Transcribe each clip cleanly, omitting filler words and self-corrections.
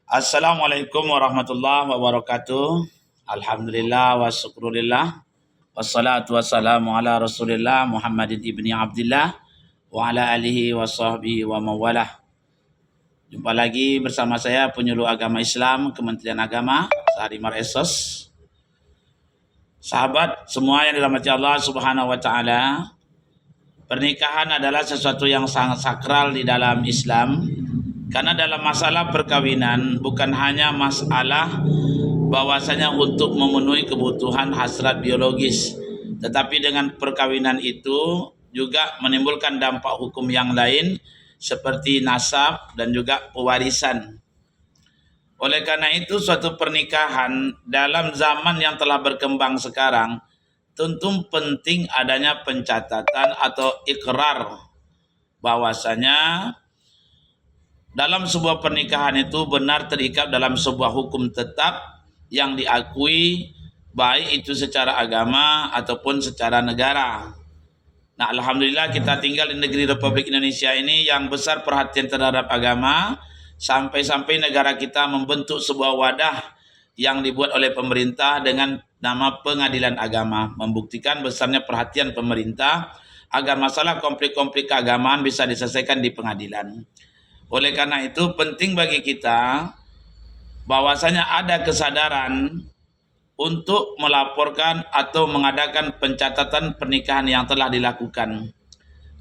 Assalamualaikum warahmatullahi wabarakatuh. Alhamdulillah wa syukurillah. Wassalatu wassalamu ala rasulillah Muhammadin ibni Abdillah wa ala alihi wa sahbihi wa mawalah. Jumpa lagi bersama saya penyuluh agama Islam Kementerian Agama Sahrimar Esos. Sahabat semua yang dirahmati Allah Subhanahu wa taala, pernikahan adalah sesuatu yang sangat sakral di dalam Islam. Karena dalam masalah perkawinan bukan hanya masalah bahwasanya untuk memenuhi kebutuhan hasrat biologis, tetapi dengan perkawinan itu juga menimbulkan dampak hukum yang lain seperti nasab dan juga pewarisan. Oleh karena itu suatu pernikahan dalam zaman yang telah berkembang sekarang tentu penting adanya pencatatan atau ikrar bahwasanya dalam sebuah pernikahan itu benar terikat dalam sebuah hukum tetap yang diakui baik itu secara agama ataupun secara negara. Nah, alhamdulillah kita tinggal di negeri Republik Indonesia ini yang besar perhatian terhadap agama, sampai-sampai negara kita membentuk sebuah wadah yang dibuat oleh pemerintah dengan nama Pengadilan Agama, membuktikan besarnya perhatian pemerintah agar masalah konflik-konflik keagamaan bisa diselesaikan di pengadilan. Oleh karena itu penting bagi kita bahwasanya ada kesadaran untuk melaporkan atau mengadakan pencatatan pernikahan yang telah dilakukan.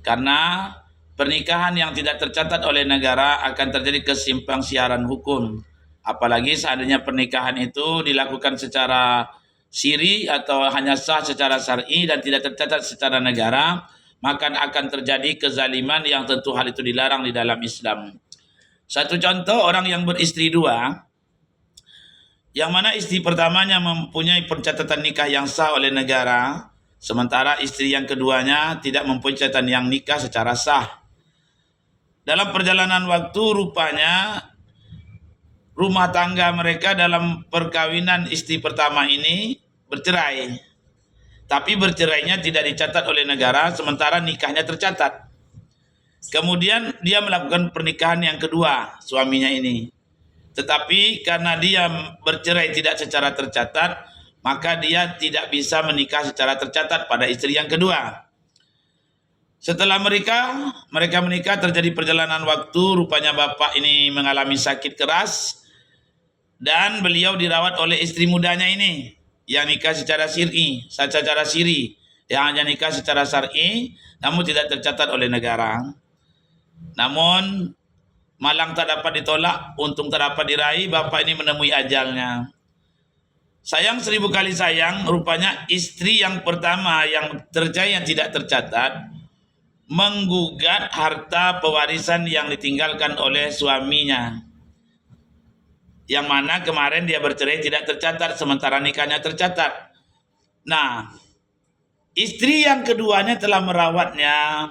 Karena pernikahan yang tidak tercatat oleh negara akan terjadi kesimpangsiuran hukum. Apalagi seandainya pernikahan itu dilakukan secara siri atau hanya sah secara syar'i dan tidak tercatat secara negara, maka akan terjadi kezaliman yang tentu hal itu dilarang di dalam Islam. Satu contoh, orang yang beristri dua, yang mana istri pertamanya mempunyai pencatatan nikah yang sah oleh negara, sementara istri yang keduanya tidak mempunyai catatan yang nikah secara sah. Dalam perjalanan waktu rupanya rumah tangga mereka dalam perkawinan istri pertama ini bercerai. Tapi bercerainya tidak dicatat oleh negara, sementara nikahnya tercatat. Kemudian dia melakukan pernikahan yang kedua, suaminya ini. Tetapi karena dia bercerai tidak secara tercatat, maka dia tidak bisa menikah secara tercatat pada istri yang kedua. Setelah mereka menikah, terjadi perjalanan waktu, rupanya bapak ini mengalami sakit keras dan beliau dirawat oleh istri mudanya ini yang nikah secara siri, yang hanya nikah secara syar'i namun tidak tercatat oleh negara. Namun malang tak dapat ditolak, untung tak dapat diraih, bapak ini menemui ajalnya. Sayang 1000 kali sayang, rupanya istri yang pertama yang tercerai yang tidak tercatat menggugat harta pewarisan yang ditinggalkan oleh suaminya, yang mana kemarin dia bercerai tidak tercatat sementara nikahnya tercatat. Nah, istri yang keduanya telah merawatnya,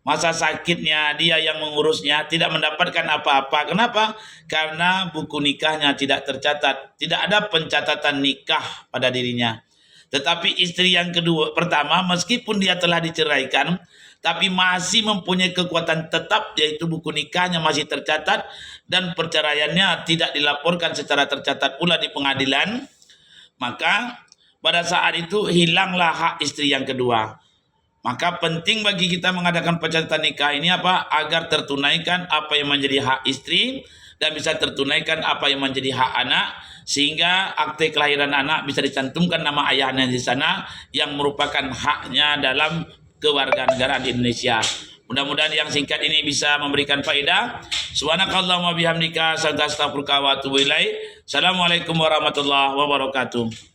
masa sakitnya dia yang mengurusnya, tidak mendapatkan apa-apa. Kenapa? Karena buku nikahnya tidak tercatat, tidak ada pencatatan nikah pada dirinya. Tetapi istri yang pertama meskipun dia telah diceraikan, tapi masih mempunyai kekuatan tetap, yaitu buku nikahnya masih tercatat dan perceraiannya tidak dilaporkan secara tercatat pula di pengadilan. Maka pada saat itu hilanglah hak istri yang kedua. Maka penting bagi kita mengadakan pencatatan nikah ini apa? Agar tertunaikan apa yang menjadi hak istri dan bisa tertunaikan apa yang menjadi hak anak, sehingga akte kelahiran anak bisa dicantumkan nama ayahnya di sana yang merupakan haknya dalam kewarganegaraan di Indonesia. Mudah-mudahan yang singkat ini bisa memberikan faedah. Subhanakallahumma bihamdika, astaghfiruka wa atubu ilaik. Assalamualaikum warahmatullahi wabarakatuh.